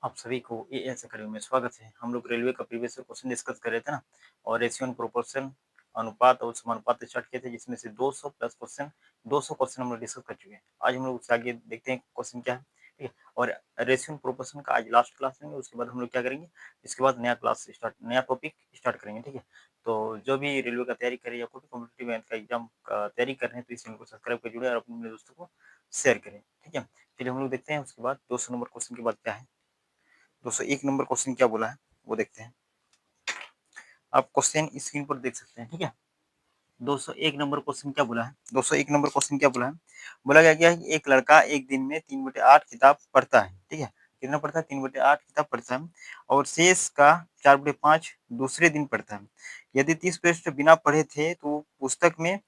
आप सभी को एएस अकेडमी में स्वागत है। हम लोग रेलवे का प्रीवियस ईयर क्वेश्चन डिस्कस कर रहे थे ना, और रेशियो एंड प्रोपोर्शन अनुपात और समानुपात स्टार्ट किए थे, जिसमें से 200 प्लस क्वेश्चन 200 क्वेश्चन हम लोग डिस्कस कर चुके हैं। आज हम लोग उससे आगे देखते हैं क्वेश्चन क्या है, ठीक है। और रेशियो एंड प्रोपोर्शन का आज लास्ट क्लास लेंगे, उसके बाद हम लोग क्या करेंगे, इसके बाद नया टॉपिक स्टार्ट करेंगे, ठीक है। तो जो भी रेलवे का तैयारी करे या कोई भी कॉम्पिटेटिव का एग्जाम का तैयारी कर रहे हैं, तो इस चैनल को सब्सक्राइब कर जुड़े और अपने दोस्तों को शेयर करें, ठीक है। चलिए हम लोग देखते हैं उसके बाद 200 नंबर क्वेश्चन के बाद क्या है। 201 नंबर क्वेश्चन क्या बोला है वो देखते हैं। आप क्वेश्चन स्क्रीन पर देख सकते हैं, ठीक है। 201 नंबर क्वेश्चन क्या बोला है, 201 नंबर क्वेश्चन क्या बोला है, बोला गया क्या है कि एक लड़का एक दिन में 3/8 किताब पढ़ता है, ठीक है। कितना पढ़ता है, 3/8 किताब पढ़ता है, और शेष का 4/5 दूसरे दिन पढ़ता है। यदि 30 पृष्ठ बिना पढ़े थे तो पुस्तक में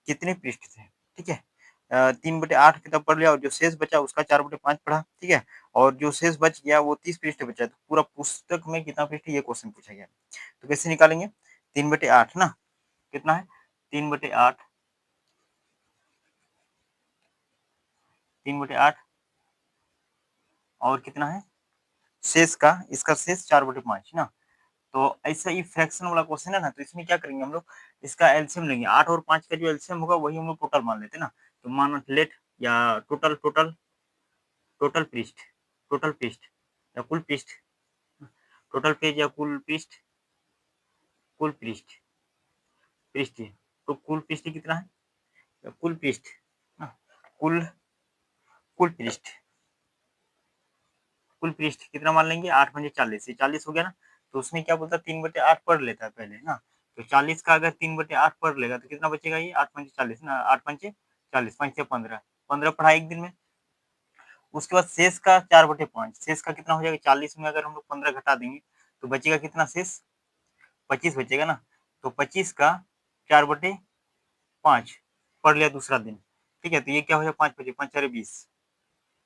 कितने पृष्ठ थे, ठीक है। 3/8 किताब पढ़ लिया और जो शेष बचा उसका 4/5 पढ़ा, ठीक है। और जो शेष बच गया वो 30 पृष्ठ बचा, तो पूरा पुस्तक में कितना पृष्ठ, ये क्वेश्चन पूछा गया। तो कैसे निकालेंगे, 3/8 ना, कितना है 3/8, 3/8 और कितना है शेष का, इसका शेष 4/5 ना। तो ऐसा ही फ्रैक्शन वाला क्वेश्चन है ना, तो इसमें क्या करेंगे हम लोग, इसका एलसीएम लेंगे। 8 और 5 का जो एलसीएम होगा वही हम लोग टोटल मान लेते हैं ना। तो मान लेट या टोटल टोटल टोटल पृष्ठ, टोटल पृष्ठ या कुल पृष्ठ, टोटल पेज या कुल पृष्ठ, कुल पृष्ठ, पृष्ठ। तो कुल पृष्ठ कितना है, या कुल पृष्ठ ना, कुल कुल पृष्ठ, कुल पृष्ठ कितना मान लेंगे, 8 पंजे 40, ये 40 हो गया ना। तो उसमें क्या बोलता है, 3/8 पढ़ लेता है पहले ना। तो 40 का अगर 3/8 पढ़ लेगा तो कितना बचेगा, ये 8 पंजे 40 ना, 8 पंजे 40, 5 से 15, 15 पढ़ा एक दिन में। उसके बाद शेष का 4/5, शेष का कितना हो जाएगा, 40 में अगर हम लोग 15 घटा देंगे तो बचेगा कितना शेष, 25 बचेगा ना। तो 25 का 4/5 पढ़ लिया दूसरा दिन, ठीक है। तो ये क्या हो जाएगा, 5 बचे, 5 4 20,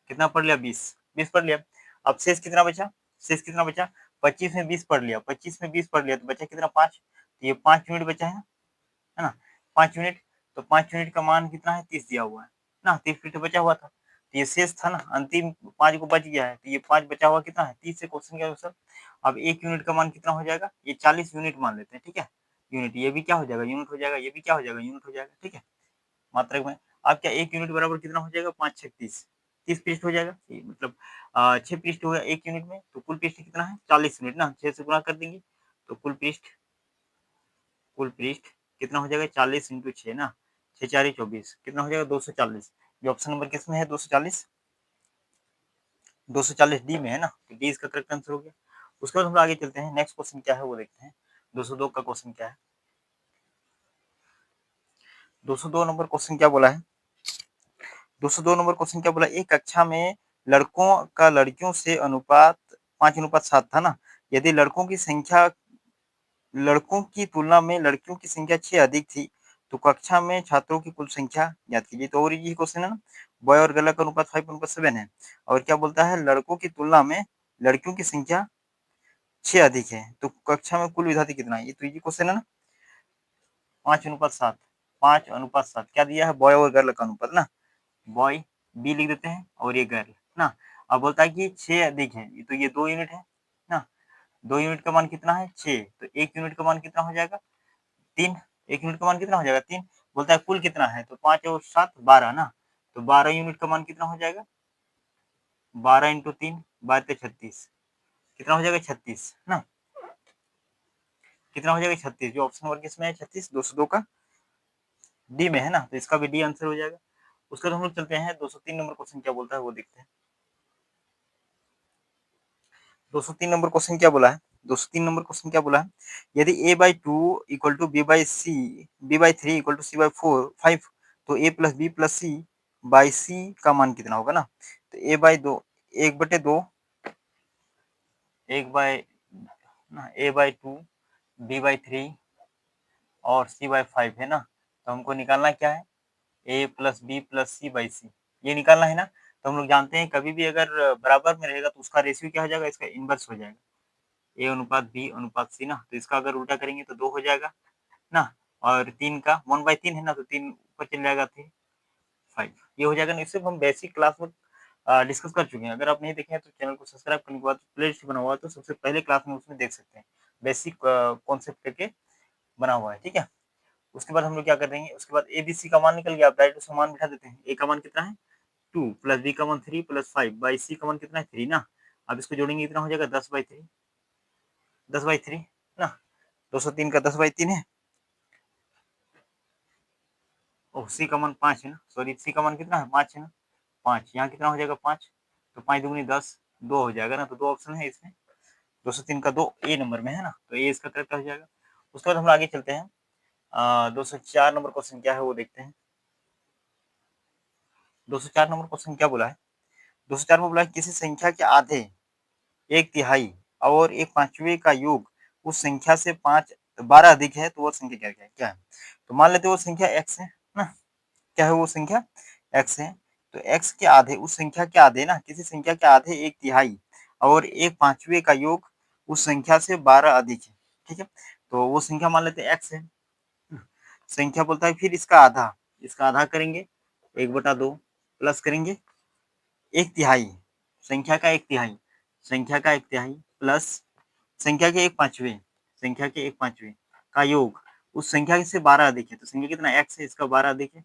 कितना पढ़ लिया, 20 पढ़ लिया। अब शेष कितना बचा, शेष कितना बचा, 25 में 20 पढ़ लिया, 25 में 20 पढ़ लिया तो बचा कितना, 5। तो ये 5 यूनिट बचा है ना, 5 यूनिट। तो 5 यूनिट का मान कितना है, 30 दिया हुआ है ना, 30 फीट बचा हुआ था। तो ये शेष था ना, अंतिम 5 को बच गया है, तो ये 5 बचा हुआ कितना है, 30 से क्वेश्चन के अनुसार। अब 1 यूनिट का मान कितना हो जाएगा, ये 40 यूनिट मान लेते हैं, ठीक है। यूनिट, ये भी क्या हो जाएगा, यूनिट हो जाएगा, ये भी क्या हो जाएगा, यूनिट हो जाएगा, ठीक है। मात्रक में अब क्या, 1 यूनिट बराबर कितना हो जाएगा, 5 6 30, 30 पृष्ठ हो जाएगा। ये मतलब 6 पृष्ठ हो गया 1 यूनिट में, तो कुल पृष्ठ कितना है, 40 यूनिट ना, 6 से गुणा कर देंगे तो कुल पृष्ठ कितना हो जाएगा, 40 इंटू 6 ना, 6 4 24, कितना हो जाएगा, 240। जो ऑप्शन नंबर किसमें है, 240, 240 डी में है ना, तो डी इसका करेक्ट आंसर हो गया। उसके बाद हम लोग आगे चलते हैं, नेक्स्ट क्वेश्चन क्या है वो देखते हैं। 202 का क्वेश्चन क्या है, 202 नंबर क्वेश्चन क्या बोला है, 202 नंबर क्वेश्चन क्या बोला, एक कक्षा में लड़कों का लड़कियों से अनुपात 5:7 था ना। यदि लड़कों की तुलना में लड़कियों की संख्या 6 अधिक थी, तो कक्षा में छात्रों की कुल संख्या ज्ञात कीजिए। तो और ये क्वेश्चन है ना, बॉय और गर्ल का अनुपात 5:7 है, और क्या बोलता है, लड़कों की तुलना में लड़कियों की संख्या 6 अधिक है, तो कक्षा में कुल विद्यार्थी कितना है, ये तो ये क्वेश्चन है ना। 5:7, 5:7 क्या दिया है, बॉय और गर्ल का अनुपात ना, बॉय बी लिख देते हैं और ये गर्ल ना। अब बोलता है कि 6 अधिक है, तो ये 2 यूनिट है ना। 2 यूनिट का मान कितना है, 6, तो 1 यूनिट का मान कितना हो जाएगा, 3। 1 यूनिट का मान कितना हो जाएगा, 3। बोलता है कुल कितना है, तो 5 और 7 12 ना। तो 12 यूनिट का मान कितना हो जाएगा, 12 इंटू 3 12 36, कितना हो जाएगा, 36 ना, कितना हो जाएगा, 36। जो ऑप्शन नंबर किसमें है, 36, 202 का डी में है ना, तो इसका भी डी आंसर हो जाएगा। उसके बाद हम लोग चलते हैं 203 नंबर क्वेश्चन क्या बोलता है वो देखते हैं। 203 नंबर क्वेश्चन क्या बोला है, 203 नंबर क्वेश्चन क्या बोला है, यदि a/2 equal to b/3 equal to c/4 5, तो a+b+c/c का मान कितना होगा ना। तो a/2 1/2 a/2 b/3 और c/5 है ना। तो हमको निकालना क्या है, a+b+c/c, ये निकालना है ना। तो हम लोग जानते हैं कभी भी अगर बराबर में रहेगा तो उसका रेशियो क्या हो जाएगा, इसका इनवर्स हो जाएगा, a/b/c ना। तो इसका अगर उल्टा करेंगे तो 2 हो जाएगा ना, और 3 का 1/3 है ना, तो 3 ऊपर चल जाएगा, 3 5 ये हो जाएगा ना। इससे हम बेसिक क्लास में डिस्कस कर चुके हैं। अगर आप नहीं देखे हैं तो चैनल को सब्सक्राइब करने के बाद प्लेलिस्ट बना हुआ है, तो सबसे पहले क्लास में उसमें देख सकते हैं। बेसिक कॉन्सेप्ट करके बना हुआ है, ठीक है। उसके बाद हम लोग क्या कर देंगे, उसके बाद एबीसी का मान निकल गया, आप डायरेक्ट उसका मान बिठा देते हैं। ए का मान कितना है 2 प्लस बी का मान 3 प्लस 5 बाई सी का मान कितना है 3 ना। अब इसको जोड़ेंगे कितना हो जाएगा 10/3, 10/3 ना। 203 का 10/3 है। ओह सी का मान 5 है ना, सॉरी सी का मान कितना है 5 है ना। 5 यहाँ कितना हो जाएगा 5, तो 5 दूनी 10, 2 हो जाएगा ना। तो 2 ऑप्शन है इसमें, 203 का 2 ए नंबर में है ना, तो ए इसका करेक्ट हो जाएगा। उसके बाद हम आगे चलते हैं। 204 नंबर क्वेश्चन क्या है वो देखते हैं। 204 नंबर क्वेश्चन क्या बोला है, 204 में बोला है किसी संख्या के आधे, एक तिहाई और एक पांचवे का योग उस संख्या से 12 अधिक है, तो वो संख्या क्या है। तो मान लेते हैं वो संख्या x है ना। क्या है वो संख्या x है। तो x के आधे, उस संख्या के आधे ना, किसी संख्या के आधे एक तिहाई और एक पांचवे का योग उस संख्या से 12 अधिक है, ठीक है। तो वो संख्या मान लेते हैं x है। संख्या बोलता है फिर इसका आधा करेंगे 1/2 प्लस करेंगे एक तिहाई, संख्या का एक तिहाई, संख्या का एक तिहाई प्लस संख्या के एक पांचवे, संख्या के एक पांचवे का योग उस संख्या से 12 अधिक है। तो संख्या कितना x है, इसका 12 अधिक है,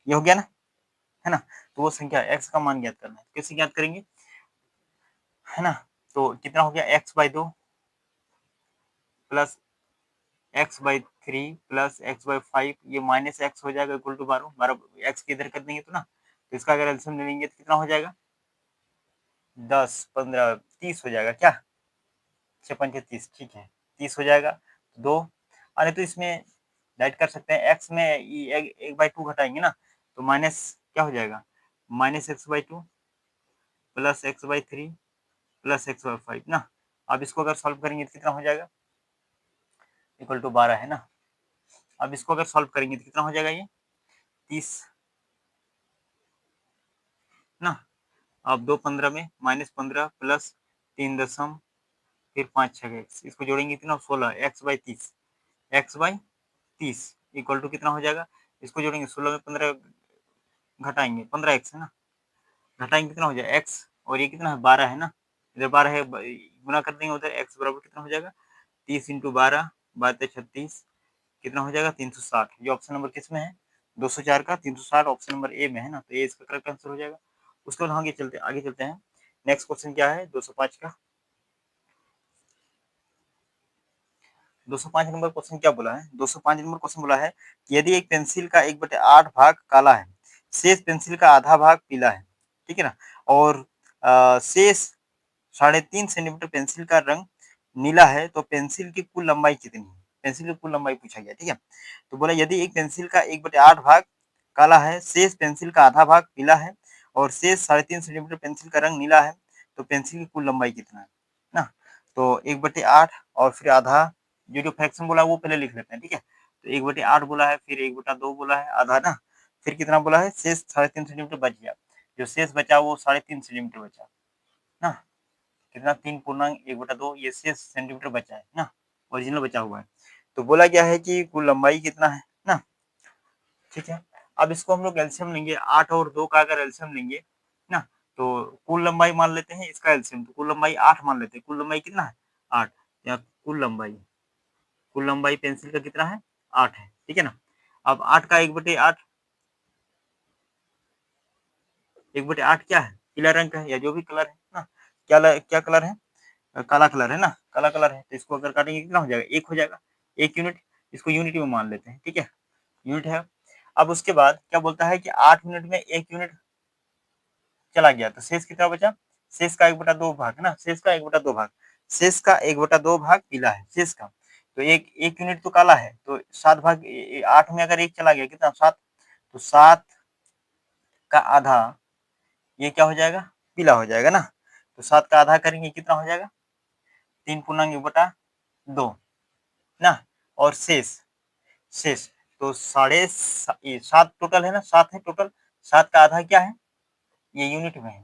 ये हो गया ना, है ना। तो वो संख्या x का मान ज्ञात करना है, कैसे ज्ञात करेंगे, है ना। तो कितना हो गया x/2 plus x/3 plus x/5, ये माइनस x हो जाएगा इक्वल टू 12, 12 x के इधर कर देंगे तो ना। तो इसका अगर एल्सियम ले लेंगे तो कितना हो जाएगा 10, 15, 30 हो जाएगा क्या, 6×5 = 30, ठीक है 30 हो जाएगा। दो अरे तो इसमें डाइट कर सकते हैं, x में 1/2 घटाएंगे ना, तो माइनस क्या हो जाएगा, -x/2 plus x/3 plus x/5 ना। अब इसको अगर सॉल्व करेंगे तो कितना हो जाएगा, इक्वल टू 12 है ना। अब इसको अगर सॉल्व करेंगे तो कितना हो जाएगा ये 30 ना। अब 2 15 में -15 प्लस 3 फिर 5 6 इसको जोड़ेंगे कितना 16, x/30, x/30 इक्वल टू कितना हो जाएगा, इसको जोड़ेंगे 16 में 15 घटाएंगे 15x है ना, घटाएंगे कितना हो जाएगा x, और ये कितना है 12 है ना, इधर 12 है, गुना कर देंगे उधर x बराबर कितना हो जाएगा 30 × 12, 12×36 कितना हो जाएगा 360। ये ऑप्शन नंबर किस में है 204 का 360 ऑप्शन नंबर ए में है ना, तो ये इसका करेक्ट आंसर हो जाएगा। उसके बाद आगे चलते हैं। नेक्स्ट क्वेश्चन क्या है 205 का, 205 नंबर क्वेश्चन क्या बोला है, 205 नंबर क्वेश्चन बोला है कि यदि एक पेंसिल का 1/8 भाग काला है, शेष पेंसिल का आधा भाग पीला है, ठीक है ना, और शेष 3.5 सेंटीमीटर पेंसिल का रंग नीला है, तो पेंसिल की कुल लंबाई कितनी है, पेंसिल की कुल लंबाई पूछा गया, ठीक है। तो बोला यदि एक पेंसिल का 1/8 भाग काला है, शेष पेंसिल का आधा भाग पीला है और शेष 3.5 सेंटीमीटर पेंसिल का रंग नीला है, तो पेंसिल की कुल लंबाई कितना है ना। तो 1/8 और फिर आधा, जो फ्रैक्शन बोला वो पहले लिख लेते हैं, ठीक है। तो 1/8 बोला है, फिर 1/2 बोला है आधा ना, फिर कितना बोला है शेष 3.5 सेंटीमीटर बच गया, जो शेष बचा वो 3.5 सेंटीमीटर बचा ना, कितना 3 पूर्णांक 1/2 ये शेष सेंटीमीटर बचा है ना, ओरिजिनल बचा हुआ है। तो बोला गया है कि कुल लंबाई कितना है ना, ठीक है। अब इसको हम लोग एल्सियम लेंगे, 8 और 2 का अगर एल्सियम लेंगे ना, तो कुल लंबाई मान लेते हैं इसका एल्सियम, तो कुल लंबाई 8 मान लेते हैं, कुल लंबाई कितना है 8, या कुल लंबाई पेंसिल का कितना है 8 है, ठीक है ना। अब 8 का 1/8, 1/8 क्या है पीला रंग का है, या जो भी कलर है ना, क्या कलर है काला कलर है ना, काला कलर है, तो इसको अगर काटेंगे कितना हो जाएगा 1 हो जाएगा, 1 यूनिट, इसको यूनिट में मान लेते हैं, ठीक है यूनिट है। अब उसके बाद क्या बोलता है कि 8 मिनट में 1 यूनिट चला गया, तो शेष कितना बचा, शेष का 1/2 भाग है ना, शेष का 1/2 भाग, शेष का 1/2 भाग पीला है शेष का, तो एक यूनिट तो काला है, तो 7 भाग 8 में अगर 1 चला गया कितना 7, तो 7 का आधा ये क्या हो जाएगा पीला हो जाएगा ना, तो 7 का आधा करेंगे कितना हो जाएगा 3 पूर्णांक 1/2 ना, और शेष शेष तो 7.5 टोटल है ना, 7 है टोटल, 7 का आधा क्या है ये यूनिट में है,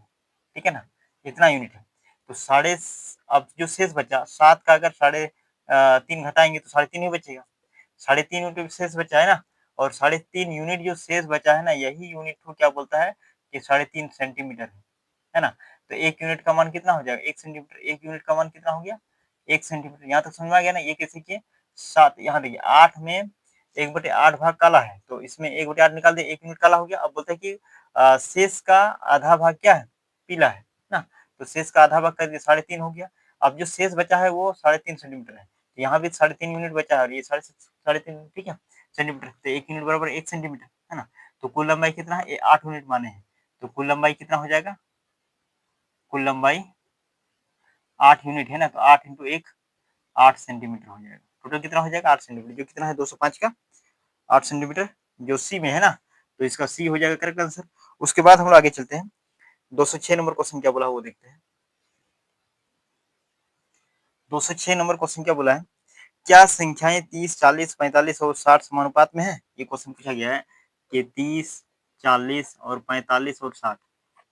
ठीक है ना, इतना यूनिट है। तो अब जो शेष बचा 7 का अगर 3.5 घटाएंगे तो 3.5 ही बचेगा, 3.5 यूनिट शेष बचा है ना, और 3.5 यूनिट जो शेष बचा है ना, यही यूनिट को क्या बोलता है कि 3.5 सेंटीमीटर है है ना। तो 1 यूनिट का मान कितना हो जाएगा, 1 सेंटीमीटर, 1 यूनिट का मान कितना हो गया, 1 सेंटीमीटर। यहाँ तक समझ में आ गया ना। ये कैसे किए, 7, यहाँ देखिए 8 में 1/8 भाग काला है, तो इसमें 1/8 निकाल दिया, 1 यूनिट काला हो गया। अब बोलते हैं कि शेष का आधा भाग क्या है, पीला है ना। तो शेष का आधा भाग कर दिया, 3.5 हो गया। अब जो शेष बचा है वो 3.5 सेंटीमीटर है। यहाँ भी 3.5 यूनिट बचा है और ये 3.5 ठीक है सेंटीमीटर। तो 1 यूनिट बराबर 1 सेंटीमीटर, है ना। तो कुल लंबाई कितना है, ये 8 यूनिट माने हैं। तो कुल लंबाई कितना हो जाएगा, कुल लंबाई 8 यूनिट है ना। तो 8 इंटू 1 8 सेंटीमीटर हो जाएगा। टोटल कितना हो जाएगा, 8 सेंटीमीटर, जो कितना है 205 का 8 सेंटीमीटर, जो सी में है ना। तो इसका सी हो जाएगा करेक्ट आंसर। उसके बाद हम लोग आगे चलते हैं, 206 नंबर क्वेश्चन क्या बोला वो देखते हैं। 206 नंबर क्वेश्चन क्या बोला है, क्या संख्याएं 30, 40, 45 और 60 समानुपात में है। ये क्वेश्चन पूछा गया है कि 30, 40 और 45 और 60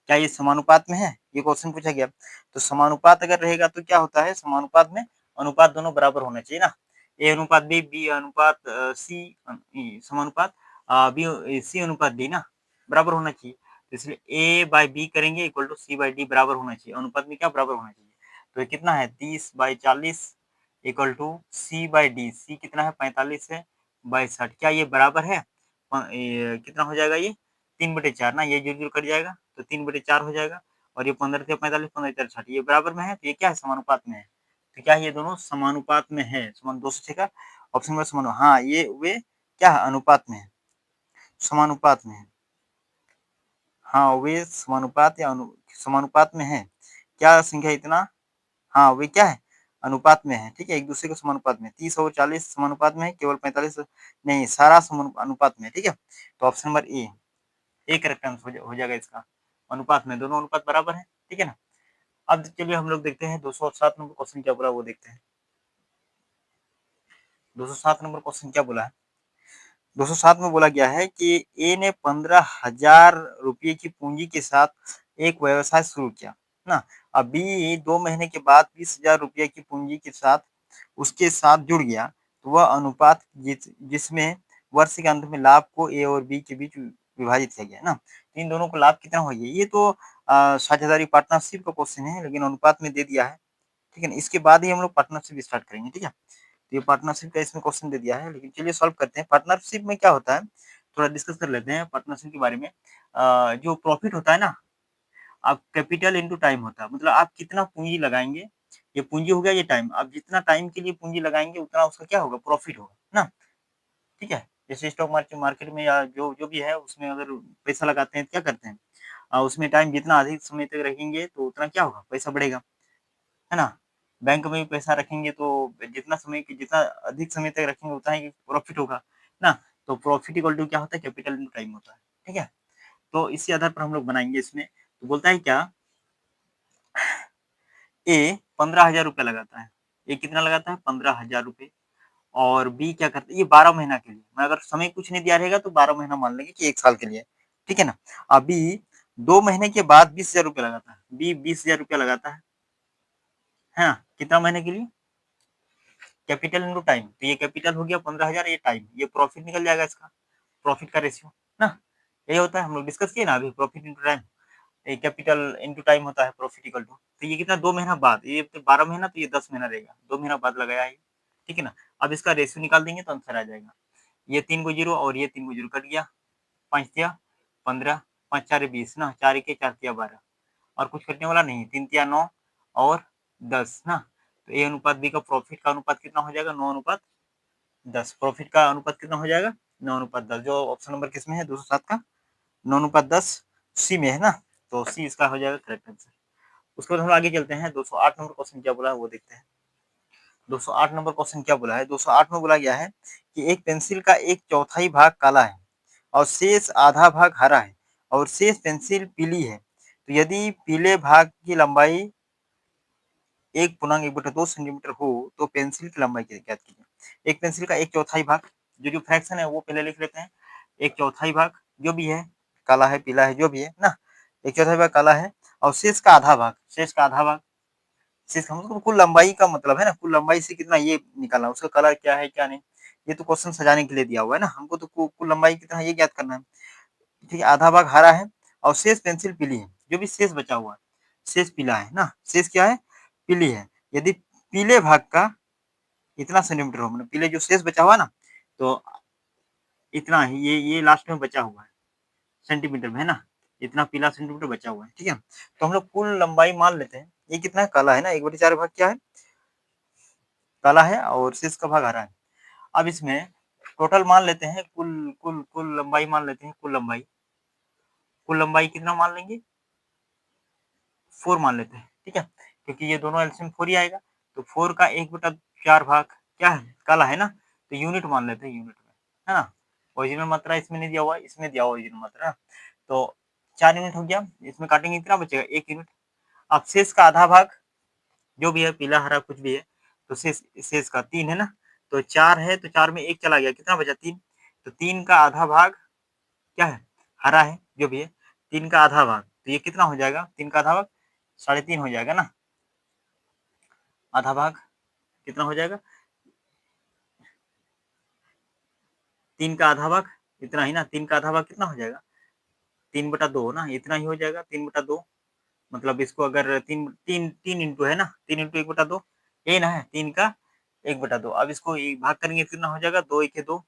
क्या ये समानुपात में है, ये क्वेश्चन पूछा गया। तो समानुपात अगर रहेगा तो क्या होता है, समानुपात में अनुपात दोनों बराबर होना चाहिए ना। ए अनुपात बी, बी अनुपात सी, समानुपात बी सी अनुपात डी ना, बराबर होना चाहिए। तो इसलिए ए बाई बी करेंगे equal to C by D, बराबर होना चाहिए। अनुपात में क्या बराबर होना चाहिए। तो ये कितना है 30/40 equal to C by D, C कितना है 45 है बाई 60, क्या ये बराबर है। कितना हो जाएगा ये 3/4 ना, ये जोड़ जोड़ कट जाएगा तो 3/4 हो जाएगा। और ये 15 से 45, 15 4 60, ये बराबर में है। तो ये क्या है, समानुपात में है। तो क्या ये दोनों समानुपात में है, समान 206 का ऑप्शन नंबर समान, हाँ ये वे क्या है, अनुपात में है, समानुपात में है। हाँ वे समानुपात या समानुपात में है। क्या संख्या इतना, हाँ वे क्या है, अनुपात में है। ठीक है, एक दूसरे के समानुपात में, 30 और 40 समानुपात में है, केवल 45 नहीं, सारा अनुपात में है। ठीक है, तो option number A correct answer हो जाएगा इसका। अनुपात में, दोनों अनुपात बराबर है। ठीक है ना। अब चलिए हम लोग देखते हैं 207 नंबर क्वेश्चन क्या बोला वो देखते हैं। 207 नंबर क्वेश्चन क्या बोला है, 207 में बोला गया है कि ए ने 15,000 रुपये की पूंजी के साथ एक व्यवसाय शुरू किया ना। अब बी 2 महीने के बाद 20,000 रुपये की पूंजी के साथ उसके साथ जुड़ गया, तो वह अनुपात जिसमें वर्ष के अंत में लाभ को ए और बी के बीच विभाजित किया गया है ना। इन दोनों को लाभ कितना हो गया, ये तो साझेदारी पार्टनरशिप का क्वेश्चन है, लेकिन अनुपात में दे दिया है। ठीक है ना, इसके बाद ही हम लोग पार्टनरशिप स्टार्ट करेंगे। ठीक है, तो ये पार्टनरशिप का इसमें क्वेश्चन दे दिया है, लेकिन चलिए सॉल्व करते हैं। पार्टनरशिप में क्या होता है, थोड़ा डिस्कस कर लेते हैं पार्टनरशिप के बारे में। जो प्रॉफिट होता है ना, आप कैपिटल इनटू टाइम होता है, मतलब आप कितना पूंजी लगाएंगे, ये पूंजी हो गया, ये टाइम, आप जितना टाइम के लिए पूंजी लगाएंगे उतना उसका क्या होगा, प्रॉफिट होगा ना। ठीक है, जैसे स्टॉक मार्केट मार्केट में या जो जो भी है उसमें अगर पैसा लगाते हैं क्या करते हैं, उसमें टाइम जितना अधिक समय तक रखेंगे तो उतना क्या होगा, पैसा बढ़ेगा, है ना। बैंक में भी पैसा रखेंगे तो जितना अधिक समय तक रखेंगे उतना ही प्रॉफिट होगा ना। तो प्रॉफिट इक्वल टू क्या होता है, कैपिटल इनटू टाइम होता है। ठीक है, तो इसी आधार पर हम लोग बनाएंगे इसमें। तो बोलता है क्या, ए 15,000 रुपया लगाता है, ए कितना लगाता है 15,000 रुपये। और बी क्या करता है, ये 12 महीना के लिए, मैं अगर समय कुछ नहीं दिया रहेगा तो 12 महीना मान लेंगे कि 1 साल के लिए। ठीक है ना। अभी 2 महीने के बाद 20,000 रुपया लगाता है, बी 20,000 रुपया लगाता है ना, कितना महीने के लिए, कैपिटल इनटू टाइम। तो ये कैपिटल हो गया 15,000, ये टाइम, ये प्रॉफिट निकल जाएगा इसका, प्रॉफिट का रेशियो ना। यही होता है, हम लोग डिस्कस किए ना अभी, प्रॉफिट इनटू टाइम, ये कैपिटल इनटू टाइम होता है प्रॉफिट इक्वल टू। तो ये कितना 2 महीना बाद, ये तो 12 महीना, तो ये 10 महीना रहेगा, 2 महीना बाद लगाया है। ठीक है ना। अब इसका रेशियो निकाल देंगे तो आंसर आ जाएगा। ये 3 को 0 और ये 3 को 0 कट गया, 5 तिया 15, 5 4 20 ना, 4 के 4 तिया 12, और कुछ कटने वाला नहीं, 3 तिया 9 और 10 ना। तो ए अनुपात बी का प्रॉफिट का अनुपात कितना हो जाएगा, 9:10। प्रॉफिट का अनुपात कितना हो जाएगा, 9:10, जो ऑप्शन नंबर किसमें है 207 का, 9:10 सी में है ना। तो सी इसका हो जाएगा करेक्ट आंसर। उसके बाद हम आगे चलते हैं, 208 नंबर क्वेश्चन क्या बोला है वो देखते हैं। 208 नंबर क्वेश्चन क्या बोला है, 208 में बोला गया है कि एक पेंसिल का एक चौथाई भाग काला है और शेष आधा भाग हरा है और शेष पेंसिल पीली है, तो यदि पीले भाग की लंबाई 1.1/2 सेंटीमीटर हो तो पेंसिल की लंबाई ज्ञात कीजिए। एक पेंसिल का एक चौथाई भाग, जो फ्रैक्शन है वो पहले लिख लेते हैं। एक चौथाई भाग जो भी है, काला है पीला है जो भी है ना, एक चौथाई भाग काला है और शेष का आधा भाग, शेष का आधा भाग, शेष का मतलब कुल लंबाई का मतलब है ना, कुल लंबाई से कितना ये निकालना, उसका कलर क्या है क्या नहीं, ये तो क्वेश्चन सजाने के लिए दिया हुआ है ना, हमको तो कुल लंबाई कितना है ये ज्ञात करना है। ठीक है, आधा भाग हरा है और शेष पेंसिल पीली है, जो भी शेष बचा हुआ है, शेष पीला है ना, शेष क्या है, पीली है। यदि पीले भाग का इतना सेंटीमीटर हो, मतलब पीले जो शेष बचा हुआ ना, तो इतना ही, ये लास्ट में बचा हुआ है सेंटीमीटर में, है ना, इतना पीला सेंटीमीटर बचा हुआ है, ठीक है। तो हम लोग कुल लंबाई मान लेते हैं, ये कितना है, काला है ना, 1/4 भाग क्या है, काला है, और शेष का भाग हरा है। अब इसमें टोटल मान लेते हैं, कुल कुल कुल लंबाई मान लेते हैं, कुल लंबाई कितना मान लेंगे, 4 मान लेते हैं, ठीक है, क्योंकि ये दोनों एलसीएम 4 ही आएगा। तो 4 का 1/4 भाग क्या है, काला है ना, तो यूनिट मान लेते हैं, यूनिट में, है ना। ओरिजिनल मात्रा इसमें नहीं दिया हुआ, इसमें दिया हुआ ओरिजिनल मात्रा। तो 4 यूनिट हो गया, इसमें काटेंगे कितना बचेगा, 1 यूनिट। अब शेष का आधा भाग जो भी है, पीला हरा कुछ भी है, तो शेष का 3 है ना, तो 4 है, तो 4 में 1 चला गया, कितना बचा, 3। तो 3 का आधा भाग क्या है, हरा है, जो भी है, 3 का आधा भाग, तो ये कितना हो जाएगा, 3 का आधा भाग 3.5 हो जाएगा ना, आधा भाग कितना हो जाएगा, 3 का आधा भाग इतना ही ना, 3 का आधा भाग कितना हो जाएगा, 3/2 ना, इतना ही हो जाएगा, 3/2। मतलब इसको अगर तीन तीन तीन इंटू है ना, 3 इंटू 1/2, यही ना है, 3 का 1/2। अब इसको भाग करेंगे कितना हो जाएगा, 2 1 2,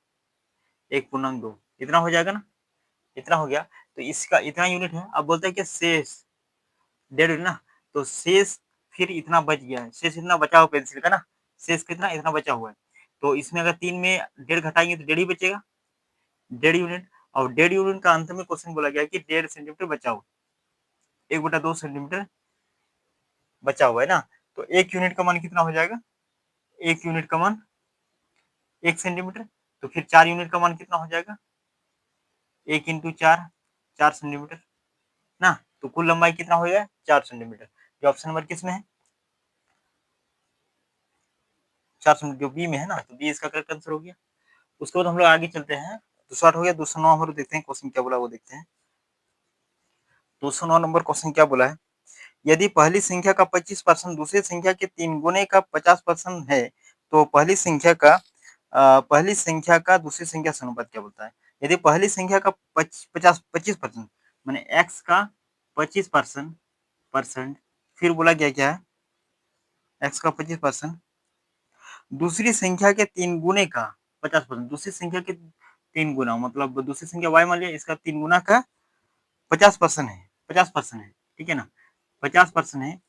1 पूर्णांक 2, इतना हो जाएगा ना, इतना हो गया। तो इसका इतना यूनिट है। अब बोलते हैं कि शेष 1.5 यूनिट ना, तो शेष फिर इतना बच गया है, शेष इतना बचा हुआ पेंसिल का ना, शेष कितना, इतना बचा हुआ है। तो इसमें अगर 3 में 1.5 घटाएंगे तो 1.5 ही बचेगा, 1.5 यूनिट। और 1.5 यूनिट का अंत में क्वेश्चन बोला गया कि 1.5 सेंटीमीटर बचा हुआ, 1/2 सेंटीमीटर बचा हुआ है ना। तो 1 यूनिट का मान कितना हो जाएगा, 1 यूनिट का मान 1 सेंटीमीटर। तो फिर 4 यूनिट का मान कितना हो जाएगा, 1 इंटू 4, 4 सेंटीमीटर ना। तो कुल लंबाई कितना हो गया, 4 सेंटीमीटर। जो ऑप्शन नंबर किसमें है, 4 सेंटीमीटर, जो बी में है ना, तो बी इसका करेक्ट आंसर हो गया। उसके बाद हम लोग आगे चलते हैं, दूसरा हो गया, 209 नंबर देखते हैं क्वेश्चन क्या बोला, वो देखते हैं। 209 नंबर क्वेश्चन क्या बोला है, यदि पहली संख्या का 25% दूसरी संख्या के 3 गुने का 50% है, तो पहली संख्या का दूसरी संख्या से अनुपात क्या बोलता है। यदि पहली संख्या का 25% माने x का 25% फिर बोला गया क्या है, x का 25%, दूसरी संख्या के 3 गुने का 50%, दूसरी संख्या के 3 गुना, मतलब दूसरी संख्या y मान लिया, इसका 3 गुना का 50% है, 50% है, ठीक है ना, 50% है,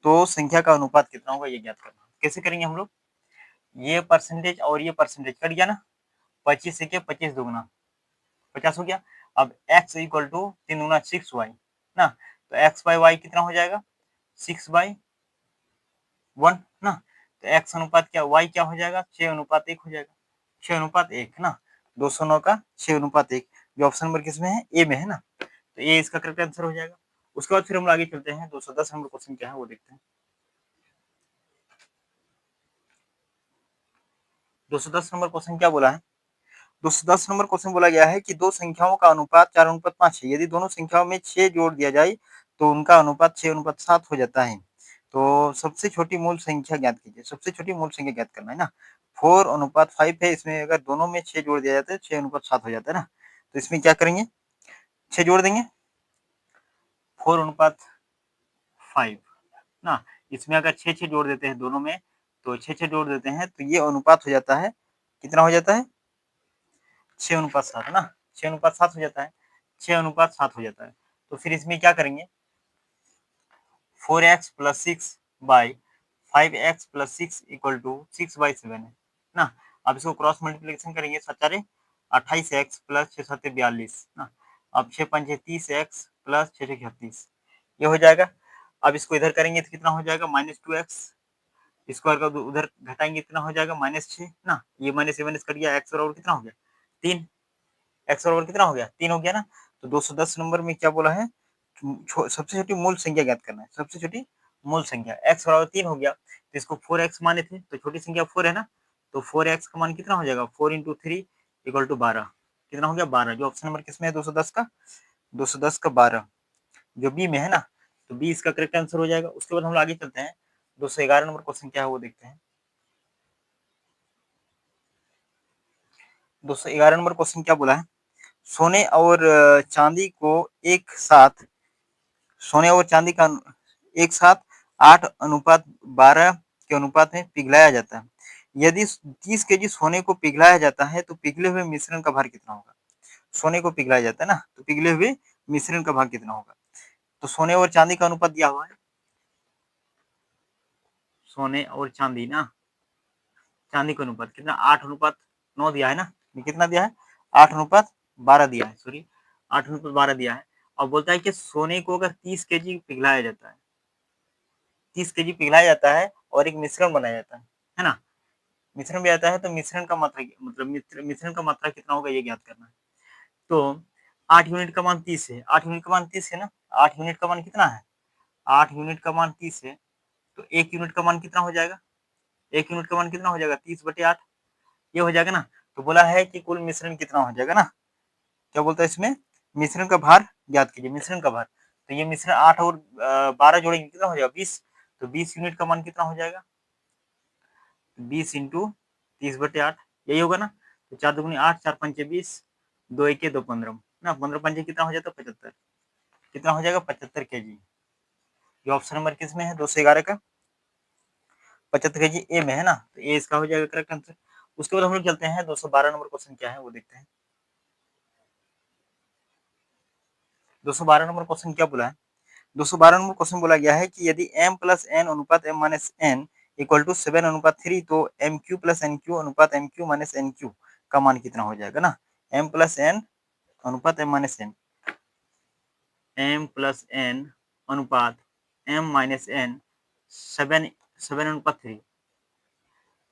तो संख्या का अनुपात कितना होगा ये ज्ञात करना। कैसे करेंगे हम लोग, ये परसेंटेज और ये परसेंटेज कट गया ना, 25 से 25 दुगुना 50 हो गया। अब x equal to 3 Guna 6y ना, तो x बाई वाई कितना हो जाएगा, 6/1 ना। तो x अनुपात क्या, y क्या हो जाएगा, 6:1 हो जाएगा, 6:1 ना, 209 का 6:1, जो ऑप्शन नंबर किसमें है, ए में है ना। तो ये इसका करेक्ट आंसर हो जाएगा। उसके बाद फिर हम आगे चलते हैं, 210 नंबर क्वेश्चन क्या है वो देखते हैं। 210 नंबर क्वेश्चन क्या बोला है, 210 नंबर क्वेश्चन बोला गया है कि दो संख्याओं का अनुपात 4:5 है, यदि दोनों संख्याओं में 6 जोड़ दिया जाए तो उनका अनुपात 6:7 हो जाता है। तो सबसे छोटी मूल संख्या ज्ञात कीजिए, सबसे छोटी मूल संख्या ज्ञात करना है ना। 4:5 है, इसमें अगर दोनों में 6 जोड़ दिया जाता है 6:7 हो जाता है ना। तो इसमें क्या करेंगे, 6 जोड़ देंगे, 4:5 ना, इसमें अगर 6 जोड़ देते हैं दोनों में, तो 6 जोड़ देते हैं तो ये अनुपात हो जाता है, कितना हो जाता है, 6:7 ना, 6:7 हो जाता है, 6:7 हो जाता है। तो फिर इसमें क्या करेंगे, 4x+6/5x+6 इक्वल टू 6/7 है ना। अब इसको क्रॉस मल्टीप्लीकेशन करेंगे, 7×4 28x प्लस 6×7 42 ना। अब 6×5 30x प्लस 6×6 ये हो जाएगा। अब इसको इधर करेंगे तो कितना हो जाएगा, -2x, स्क्वायर का उधर घटाएंगे कितना हो जाएगा, -6 ना, ये माइनस कट गया, एक्स बराबर कितना हो गया, 3, एक्स बराबर कितना हो गया, 3 हो गया ना। तो 210 नंबर में क्या बोला है, सबसे छोटी मूल संख्या ज्ञात करना है, सबसे छोटी मूल संख्या, एक्स बराबर 3 हो गया, तो इसको 4x माने थे, तो छोटी संख्या 4 है ना, तो 4x का मान कितना हो जाएगा, 4×3 इक्वल टू 12, कितना हो गया 12, जो ऑप्शन नंबर किसमें है, 210 का, 210 का 12, जो बी में है ना। तो बी इसका करेक्ट आंसर हो जाएगा। उसके बाद हम लोग आगे चलते हैं, 211 नंबर क्वेश्चन क्या है वो देखते हैं। 211 नंबर क्वेश्चन क्या बोला है, सोने और चांदी को एक साथ, सोने और चांदी का एक साथ 8:12 के अनुपात में पिघलाया जाता है। यदि 30 केजी सोने को पिघलाया जाता है तो पिघले हुए मिश्रण का भार कितना होगा? सोने को पिघलाया जाता है ना, तो पिघले हुए मिश्रण का भार कितना होगा? तो सोने और चांदी का अनुपात दिया हुआ है, सोने और चांदी ना, चांदी का अनुपात कितना, 8:9 दिया है ना, ये कितना दिया है, 8:12 दिया है, सॉरी 8:12 दिया है। और बोलता है कि सोने को अगर 30 केजी पिघलाया जाता है, 30 केजी पिघलाया जाता है और एक मिश्रण बनाया जाता है ना, मिश्रण भी आता है, तो मिश्रण का मात्रा मतलब मिश्रण का मात्रा कितना होगा ये ज्ञात करना है। तो 8 यूनिट का मान 30 है, 8 यूनिट का मान 30 है ना, 8 यूनिट का मान कितना है, 8 यूनिट का मान 30 है, तो 1 यूनिट का मान कितना हो जाएगा, 1 यूनिट का मान कितना हो जाएगा, 30/8, ये हो जाएगा ना। तो बोला है कि कुल मिश्रण कितना हो जाएगा ना, क्या बोलता है इसमें, मिश्रण का भार ज्ञात कीजिए, मिश्रण का भार। तो ये मिश्रण 8 और 12 जोड़ेंगे कितना हो जाएगा, 20, तो 20 यूनिट का मान कितना हो जाएगा, 20 इंटू 30/8, यही होगा ना। तो 4 दूनी 8, 4 पंचे 20, 2 एके 2 15 ना, 15 पंचे कितना हो जाता है, 75, कितना हो जाएगा, 75 केजी। ये ऑप्शन नंबर किस में है, 211 का 75 केजी ए में है ना, तो ए इसका हो जाएगा करेक्ट आंसर। उसके बाद हम लोग चलते हैं 212 नंबर क्वेश्चन क्या है वो देखते हैं। 212 नंबर क्वेश्चन क्या बोला है, 212 नंबर क्वेश्चन बोला गया है कि यदि m प्लस एन अनुपात m minus N equal to 7:3 तो M Q plus N Q अनुपात M Q minus N Q का मान कितना हो जाएगा ना, m प्लस एन अनुपात m minus N, m plus N अनुपात m minus N 7:3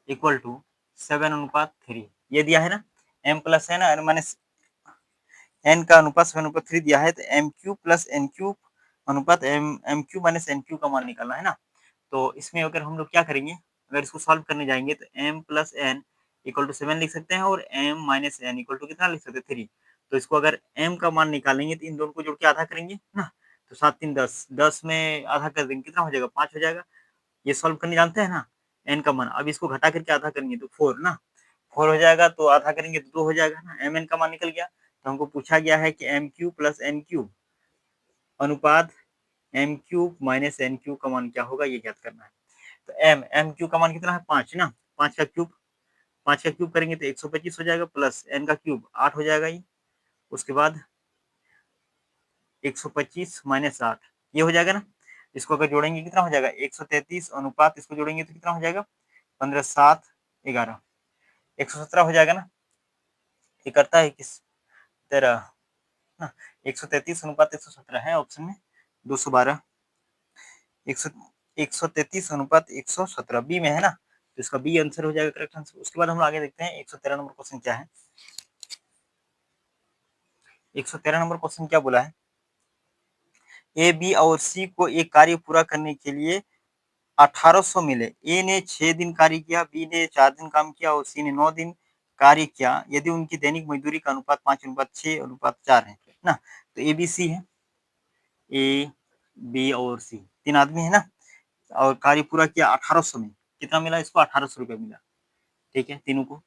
equal to 7:3, ये दिया है ना, m प्लस एन और माइनस एन का अनुपात 7/3 दिया है, तो M Q plus N Q अनुपात M Q minus N Q का मान निकालना है ना। तो इसमें अगर हम लोग क्या करेंगे, अगर इसको सॉल्व करने जाएंगे तो m plus N equal to 7 लिख सकते हैं और m minus N equal to कितना लिख सकते हैं, 3। तो इसको अगर m का मान निकालेंगे तो इन दोनों को जोड़ के आधा करेंगे ना, तो 7 3 10, 10 में आधा कर देंगे कितना हो जाएगा, 5 हो जाएगा। ये सॉल्व करने जानते हैं ना, n का मान। अब इसको घटा करके आधा करेंगे तो 4 ना, 4 हो जाएगा, तो आधा करेंगे तो 2 हो जाएगा ना, एम एन का मान निकल गया। तो हमको पूछा गया है कि M Q plus N Q अनुपात M cube minus N Q का मान क्या होगा ये ज्ञात करना है। तो एम क्यू का मान कितना है, 5 ना, 5 का क्यूब, 5 का क्यूब करेंगे तो 125 हो जाएगा, प्लस एन का क्यूब 8 हो जाएगा ये, उसके बाद 125 माइनस 8, ये हो जाएगा ना। इसको अगर जोड़ेंगे कितना हो जाएगा, 133 अनुपात इसको जोड़ेंगे तो कितना हो जाएगा, 15 7 11, 117 हो जाएगा ना, ये करता है किस तरह ना, 133 अनुपात 117 है ऑप्शन में, 212, 133 अनुपात 117 बी में है ना, तो इसका बी आंसर हो जाएगा करेक्ट आंसर। उसके बाद हम आगे देखते हैं 113 नंबर क्वेश्चन क्या है। 113 नंबर क्वेश्चन क्या बोला है, ए बी और सी को एक कार्य पूरा करने के लिए 1800 मिले, ए ने 6 दिन कार्य किया, बी ने 4 दिन काम किया और सी ने 9 दिन कार्य किया, यदि उनकी दैनिक मजदूरी का अनुपात 5:6:4 है ना। तो ए बी सी है, ए बी और सी तीन आदमी है ना, और कार्य पूरा किया 1800 में, कितना मिला इसको, 1800 रुपया मिला, ठीक है तीनों को।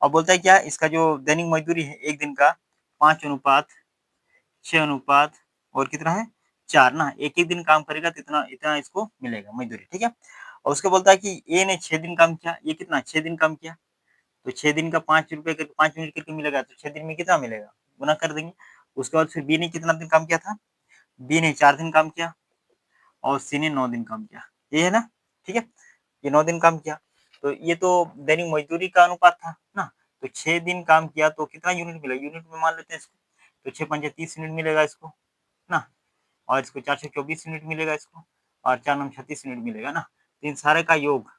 अब बोलता है क्या, इसका जो दैनिक मजदूरी है एक दिन का 5:6 और कितना है 4 ना, एक एक दिन काम करेगा तो इतना इतना इसको मिलेगा मजदूरी, ठीक है। और उसके बोलता है कि ए ने 6 दिन काम किया, ये कितना 6 दिन काम किया, तो 6 दिन का 5 रुपए करके 5 यूनिट करके मिलेगा, तो 6 दिन में कितना मिलेगा, गुना कर देंगे। उसके बाद फिर बी ने कितना दिन काम किया था, बी ने 4 दिन काम किया और सी ने 9 दिन काम किया, ये है ना, ठीक है, ये 9 दिन काम किया। तो ये तो दैनिक मजदूरी का अनुपात था ना, तो 6 दिन काम किया तो कितना यूनिट मिला, यूनिट में मान लेते हैं इसको, तो 6 पंजे 30 यूनिट मिलेगा इसको ना, और इसको 4 से 24 यूनिट मिलेगा इसको, और 4 9 36 यूनिट मिलेगा ना। तो इन सारे का योग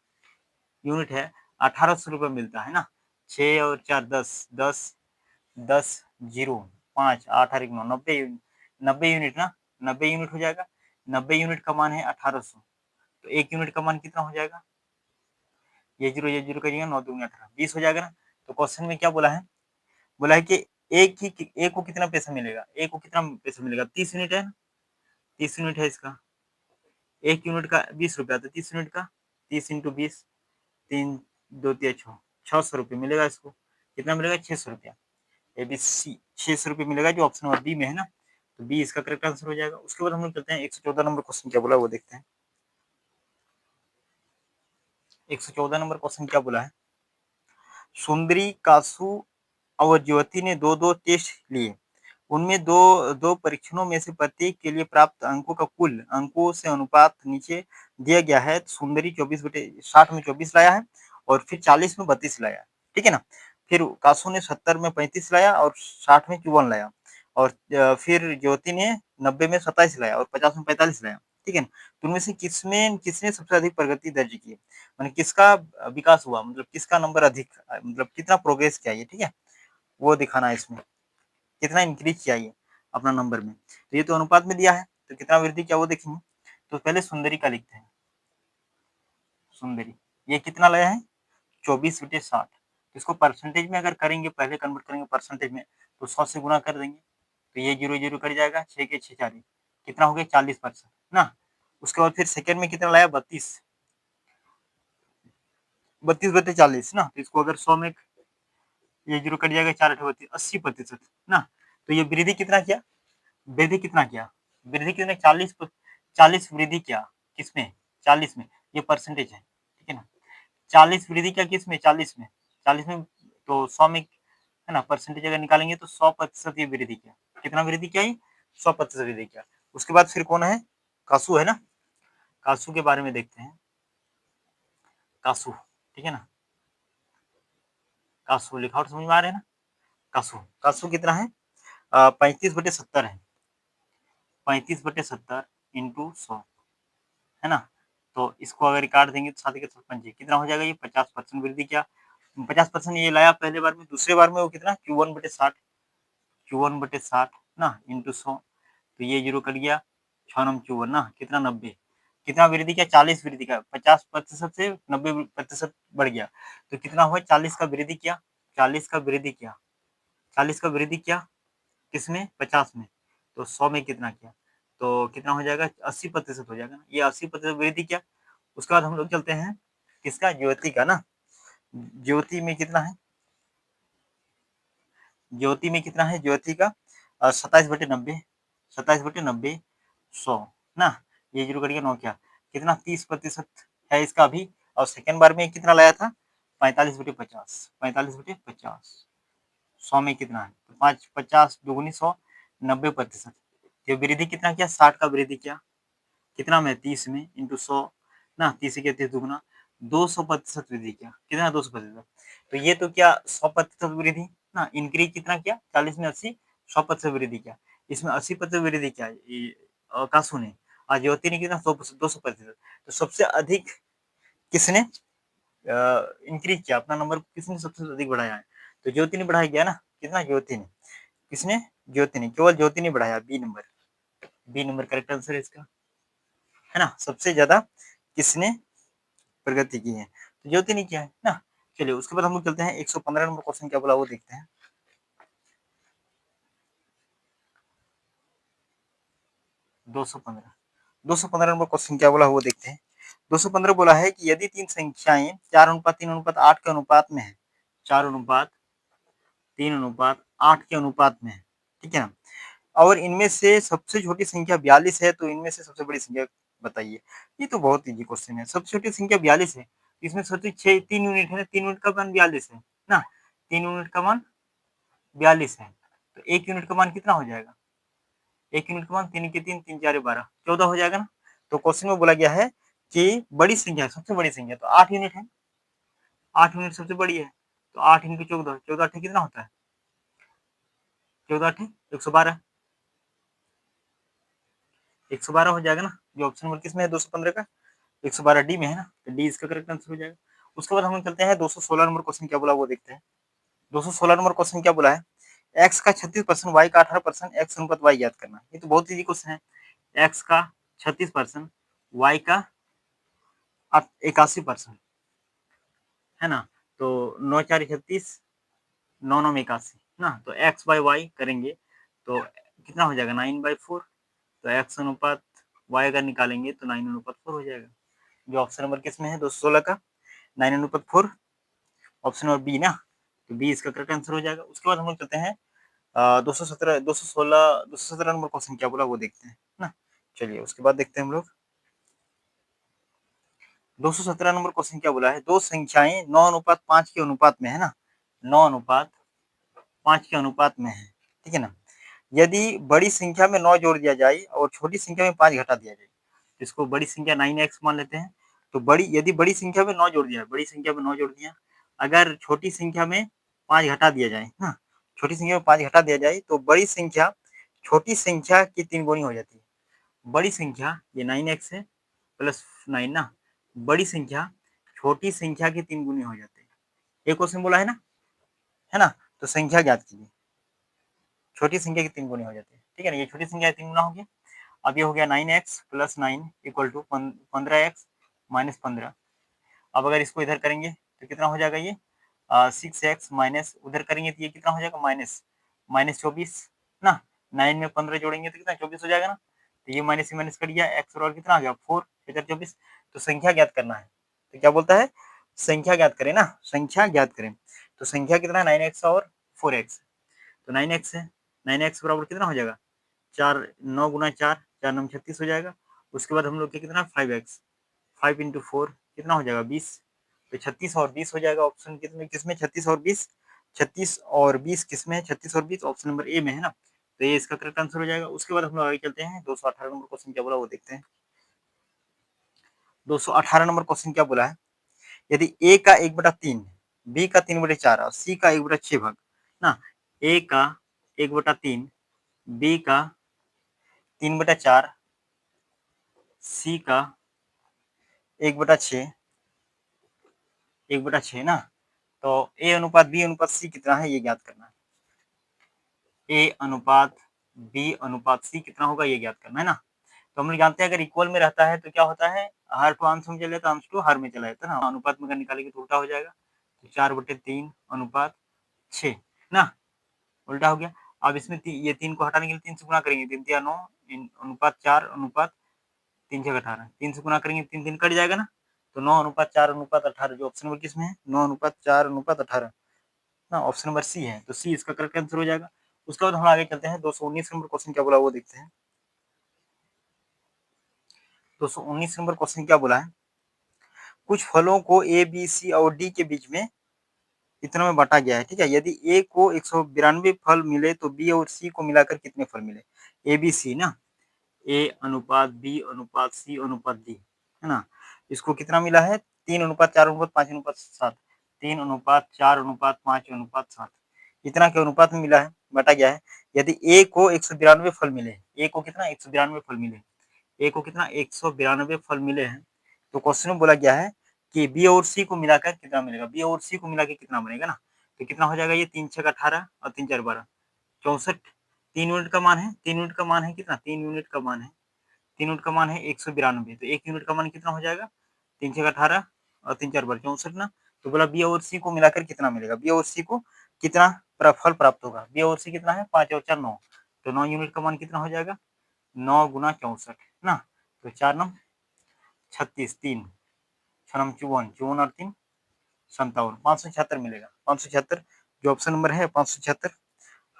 यूनिट है 1800 रुपये मिलता है ना। 6 और 4 10 10 10 जीरो 5 8 और 1 9 90 यूनिट, 90 यूनिट ना, 90 यूनिट हो जाएगा। 90 यूनिट का मान है 1800, तो 1 यूनिट का मान कितना हो जाएगा, ये जीरो करिएगा, 9 दूनी 18 20 हो जाएगा ना। तो क्वेश्चन में क्या बोला है कि एक को कितना पैसा मिलेगा, एक को कितना पैसा मिलेगा, 30 यूनिट है ना, 30 यूनिट है इसका, एक यूनिट का 20 रुपया, तो 30 यूनिट का 30 इंटू 20, 3 2 3 600 रुपये मिलेगा इसको, कितना मिलेगा 600 रुपया, ए बी सी 600 रुपये मिलेगा जो ऑप्शन नंबर बी में है ना। तो बी इसका करेक्ट आंसर हो जाएगा। उसके बाद हम लोग चलते हैं 114 नंबर क्वेश्चन क्या बोला वो देखते हैं। 114 नंबर क्वेश्चन क्या बोला है, सुंदरी, कासु और ज्योति ने दो दो टेस्ट लिए, उनमें दो दो परीक्षणों में से प्रत्येक के लिए प्राप्त अंकों का कुल अंकों से अनुपात नीचे दिया गया है। सुंदरी 24/60 में 24 लाया है और फिर 40 में 32 लाया, ठीक है ना। फिर कासू ने 70 में 35 लाया और 60 में 54 लाया, और फिर ज्योति ने 90 में 27 लाया और 50 में 45 लाया, ठीक है ना। तो उनमें से किसमें किसने सबसे अधिक प्रगति दर्ज की, मतलब किसका विकास हुआ, मतलब किसका नंबर अधिक, मतलब कितना प्रोग्रेस किया ये, ठीक है, वो दिखाना है इसमें, कितना इंक्रीज किया ये अपना नंबर में। तो ये तो अनुपात में दिया है, तो कितना वृद्धि किया वो देखेंगे। तो पहले सुंदरी का लिखते हैं, सुंदरी ये कितना लाया है, 24/60। इसको परसेंटेज में अगर करेंगे, पहले कन्वर्ट करेंगे परसेंटेज में, तो 100 से गुना कर देंगे, तो ये 0 0 कट जाएगा, 6 के 6 4, कितना हो गया 40% ना। उसके बाद फिर सेकेंड में कितना लाया 32, 32/40 ना। तो इसको अगर 100 में, ये 0 कट जाएगा, 4 8 32, 80% ना। तो ये वृद्धि कितना किया, वृद्धि कितना किया, वृद्धि कितने 40 वृद्धि किया, किसमें 40 में, ये परसेंटेज है, ठीक है ना। 40 वृद्धि किया किसमें, 40 में, 40 में, तो 100 में है ना, परसेंटेज अगर निकालेंगे तो 100% ये वृद्धि किया, कितना वृद्धि किया, 100% वृद्धि किया। उसके बाद फिर कौन है, कासू है ना, कासू के बारे में देखते हैं, कासू, ठीक है ना, कासू लिखा और समझ में आ रहा है ना। कासू, कासू कितना है, 35/70 है, 35/70 इंटू 100, है ना। तो इसको अगर काट देंगे तो 7 के 55, कितना हो जाएगा, ये 50% वृद्धि किया, 50% ये लाया पहले बार में, दूसरे बार में वो कितना, Q1/60, Q1/60 ना इंटू 100, तो ये 0 कट गया, 6×9 ना, कितना 90, कितना वृद्धि किया, 40 वृद्धि किया, 50% से 90% बढ़ गया, तो कितना हुआ, 40 का वृद्धि किया, 40 का वृद्धि किया, 40 का वृद्धि किया किसमें, 50 में, तो 100 में कितना किया, तो कितना हो जाएगा, 80% हो जाएगा ना, ये 80% वृद्धि किया। उसके बाद हम लोग चलते हैं किसका, ज्योति का ना। ज्योति में कितना है, ज्योति में कितना है, ज्योति का 27/90, 27/90, 100 ना, ये 0 कट गया, 9 क्या, कितना 30% है इसका अभी। और सेकेंड बार में कितना लाया था, 45/50, 45/50, 100 में कितना है, तो 5 50 दुगुनी 100, 90%। ये वृद्धि कितना किया, 60 का वृद्धि किया, कितना में 30 में इंटू 100 ना, 30 के 30 दुगुना, 200% वृद्धि किया, कितना 200%, तो ये तो क्या 100% वृद्धि ना, इंक्रीज कितना किया, 40 में 80, 100% वृद्धि किया, इसमें 80% वृद्धि किया कासू ने, और ज्योति ने कितना 200%। तो सबसे अधिक किसने इंक्रीज किया अपना नंबर, किसने सबसे अधिक बढ़ाया है, तो ज्योति ने बढ़ाया गया ना, कितना ज्योति ने, किसने, ज्योति ने, केवल ज्योति ने बढ़ाया, B number, B number correct answer है इसका, है ना। सबसे ज्यादा किसने प्रगति की है, तो ज्योति ने किया है ना। चलिए उसके बाद हम लोग चलते हैं 115 नंबर क्वेश्चन क्या बोला वो देखते हैं। 215, 215 नंबर क्वेश्चन क्या बोला वो देखते हैं। 215 बोला है कि यदि तीन संख्याएं 4:3:8 के अनुपात में है, 4:3:8 के अनुपात में है, ठीक है ना, और इनमें से सबसे छोटी संख्या 42 है, तो इनमें से सबसे बड़ी संख्या बताइए। ये तो बहुत इजी क्वेश्चन है, सबसे छोटी संख्या 42 है, इसमें सबसे 3 यूनिट है ना, 3 यूनिट का मान 42 है ना, 3 यूनिट का मान 42 है, तो 1 यूनिट का मान कितना हो जाएगा, 1 यूनिट का मान 3 के 3, 3 4 12, 14 हो जाएगा ना। तो क्वेश्चन में बोला गया है कि बड़ी संख्या, सबसे बड़ी संख्या तो 8 यूनिट है, 8 यूनिट सबसे बड़ी है, तो 8 इंटू 14, 14 कितना होता है, 14 112, 112 हो जाएगा ना, जो ऑप्शन नंबर किसमें है 215 का, 112 डी में है ना, तो डी इसका करेक्ट आंसर हो जाएगा। उसके बाद हम लोग चलते हैं 216 नंबर क्वेश्चन क्या बोला वो देखते हैं। 216 नंबर क्वेश्चन क्या बोला है, एक्स का 36%, वाई का 18%, एक्स अनुपात वाई याद करना। ये तो बहुत इजी क्वेश्चन है, एक्स का 36%, वाई का 81%, है ना, तो 9 4 36, 9 9 81 ना, तो एक्स बाई वाई करेंगे तो कितना हो जाएगा 9/4, तो एक्स अनुपात वाई अगर निकालेंगे तो 9/4 हो जाएगा, जो ऑप्शन नंबर किसमें है 216 का 9/4, ऑप्शन नंबर बी ना, तो बी इसका करेक्ट आंसर हो जाएगा। उसके बाद हम लोग चलते हैं 217 नंबर क्वेश्चन क्या बोला वो देखते हैं ना। चलिए उसके बाद देखते हैं हम लोग 217 नंबर क्वेश्चन क्या बोला है, दो संख्याएं 9:5 के अनुपात में है ना, 9:5 के अनुपात में है, ठीक है ना। यदि बड़ी संख्या में 9 जोड़ दिया जाए और छोटी संख्या में 5 घटा दिया जाए, तो इसको बड़ी संख्या 9x मान लेते हैं। तो यदि बड़ी संख्या में 9 जोड़ दिया, बड़ी संख्या में 9 जोड़ दिया, अगर छोटी संख्या में 5 घटा दिया जाए ना, छोटी संख्या में 5 घटा दिया जाए तो बड़ी संख्या छोटी संख्या की 3 गुनी हो जाती है। बड़ी संख्या ये 9x है प्लस 9 ना, बड़ी संख्या छोटी संख्या की 3 गुनी हो जाती है। ये क्वेश्चन बोला है ना। तो संख्या ज्ञात कीजिए, छोटी संख्या की 3 गुनी हो जाती है, ठीक है ना। ये छोटी संख्या 3 गुना हो गया। अब ये हो गया 9x plus 9 equal to 15x minus 15। अब अगर इसको इधर करेंगे तो कितना हो जाएगा ये 6x माइनस उधर करेंगे तो ये कितना हो जाएगा माइनस माइनस 24 ना। 9 में 15 जोड़ेंगे तो कितना 24 हो जाएगा ना। तो ये माइनस से माइनस कर दिया, एक्स और कितना आ गया 4 24। तो संख्या ज्ञात करना है, तो क्या बोलता है संख्या ज्ञात करें ना, संख्या ज्ञात करें। तो संख्या कितना 9x और 4x। तो 9x है, 9x बराबर कितना हो जाएगा 4 9 गुना 4 4 9 36 हो जाएगा। उसके बाद हम लोग के कितना 5x 5 इंटू 4 कितना हो जाएगा 20। तो 36 और 20 हो जाएगा। ऑप्शन किसमें 36 और 20, 36 और 20 किसमें 36 और 20 ऑप्शन नंबर ए में है ना। तो ये इसका करेक्ट आंसर हो जाएगा। उसके बाद हम लोग आगे चलते हैं 218 नंबर क्वेश्चन क्या बोला वो देखते हैं। 218 नंबर क्वेश्चन क्या बोला है, यदि ए का 1/3, बी का 3/4 और सी का 1/6 भाग ना, ए का 1/3, बी का 3/4, सी का 1/6, 1/6 ना। तो ए अनुपात बी अनुपात सी कितना है ये ज्ञात करना है। ए अनुपात बी अनुपात सी कितना होगा ये ज्ञात करना है ना। तो हम लोग जानते हैं अगर इक्वल में रहता है तो क्या होता है हर टू अंश में चला जाता है, अंश टू हर में चला जाता है ना। अनुपात में अगर निकालेंगे तो उल्टा हो जाएगा, तो 4/3 अनुपात 6 ना, उल्टा हो गया। अब इसमें ये 3 को हटाने के लिए 3 से गुना करेंगे, 3 3 9 अनुपात 4 अनुपात 3 6 18, 3 से गुना करेंगे 3 3 कट जाएगा ना। तो 9 अनुपात 4 अनुपात 18 जो ऑप्शन नंबर किसमें है 9 अनुपात 4 अनुपात 18 ना, ऑप्शन नंबर सी है। तो सी इसका करेक्ट आंसर हो जाएगा। उसके बाद हम आगे चलते हैं 219 नंबर क्वेश्चन क्या बोला वो देखते हैं। 219 नंबर क्वेश्चन क्या बोला है, कुछ फलों को ए बी सी और डी के बीच में इतना में बांटा गया है, ठीक है। यदि ए को 192 फल मिले तो बी और सी को मिलाकर कितने फल मिले, ए बी सी ना, ए अनुपात बी अनुपात सी अनुपात डी है ना। इसको कितना मिला है 3:4:5:7, 3:4:5:7 इतना के अनुपात में मिला है, बांटा गया है। यदि ए को 192 फल मिले, ए को कितना 192 फल मिले, ए को कितना 192 फल मिले हैं, तो क्वेश्चन में बोला गया है कि बी और सी को मिलाकर कितना मिलेगा, बी और सी को मिलाकर कितना बनेगा ना। तो कितना हो जाएगा ये 3 6 18 और 3 4 12 64। 3 यूनिट का मान है, 3 यूनिट का मान है कितना 3 यूनिट का मान है, 3 यूनिट का मान है 192। तो 1 यूनिट का मान कितना हो जाएगा 3 6 18 और 3 4 12 64 ना। तो बोला बी और सी को मिलाकर कितना मिलेगा, बी और सी को कितना फल प्राप्त होगा, बी और सी कितना है 5 और 4 9। तो 9 यूनिट का मान कितना हो जाएगा 9 गुना 64 ना। तो 4 9 36, 3 6 9 54, 54 और 3 57, 576 मिलेगा, 576 जो ऑप्शन नंबर है 576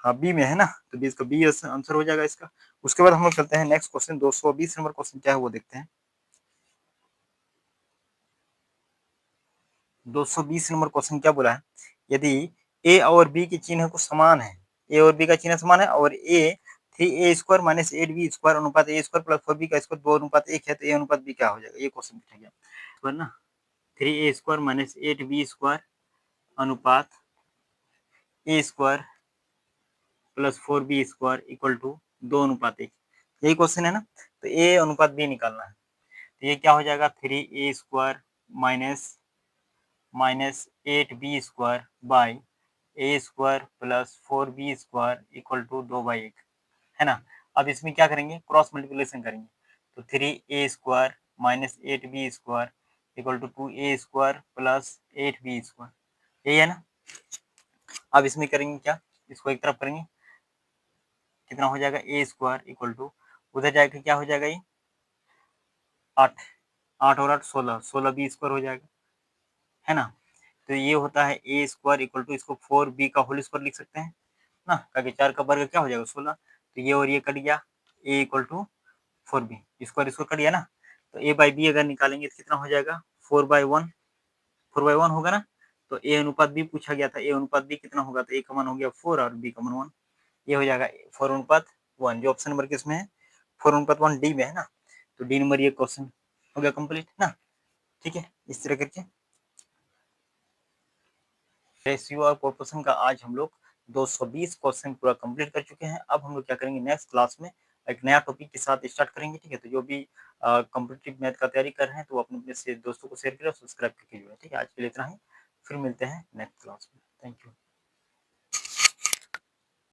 हाँ बी में है ना। तो बी इसका बी आंसर हो जाएगा इसका। उसके बाद हम लोग चलते हैं नेक्स्ट क्वेश्चन 220 नंबर क्वेश्चन क्या है वो देखते हैं। 220 नंबर क्वेश्चन क्या बोला है, यदि ए और बी के चिन्ह को समान है, ए और बी का चिन्ह समान है और ए 3a² माइनस 8b² अनुपात a² प्लस 4b का स्क्वायर 2 अनुपात 1 है, तो ए अनुपात बी क्या हो जाएगा ये क्वेश्चन पूछा गया वरना 3a² माइनस 8b² अनुपात a² plus 4b² equal to 2 अनुपात 1, यही क्वेश्चन है ना। तो ए अनुपात बी निकालना है, तो ये क्या हो जाएगा 3a² minus 8b² by a² plus 4b² equal to 2/1 है ना। अब इसमें क्या करेंगे क्रॉस मल्टीप्लिकेशन करेंगे, तो 3a² minus 8b² equal to 2a² plus 8b², यही है ना। अब इसमें करेंगे क्या, इसको एक तरफ करेंगे कितना हो जाएगा a² इक्वल टू उधर जाएगा क्या हो जाएगा ये 8, 8 और 8 16, 16b² हो जाएगा है ना। तो ये होता है a² इक्वल टू इसको 4b का होल स्क्वायर लिख सकते हैं ना, ताकि 4 का वर्ग क्या हो जाएगा 16। तो ये और ये कट गया, a equal to 4b, square square कट गया ना। तो a बाई बी अगर निकालेंगे तो कितना हो जाएगा 4/1, 4/1 होगा ना। तो a अनुपात b पूछा गया था, a अनुपात b कितना होगा, तो a का मान हो गया 4 और b का मान 1। ये हो जाएगा 4:1, जो ऑप्शन नंबर किसमें है 4:1 डी में है ना। तो डी नंबर ये क्वेश्चन हो गया कंप्लीट ना। ठीक है, इस तरह करके रेशियो और प्रोपोर्शन का आज हम लोग 220 क्वेश्चन पूरा कंप्लीट कर चुके हैं। अब हम लोग क्या करेंगे नेक्स्ट क्लास में एक नया टॉपिक के साथ स्टार्ट करेंगे। ठीक है, तो जो भी कॉम्पिटिटिव मैथ का तैयारी कर रहे हैं तो वो अपने से दोस्तों को शेयर करें और सब्सक्राइब करके जुड़े। ठीक है, आज के लिए इतना ही, फिर मिलते हैं नेक्स्ट क्लास में। Thank you.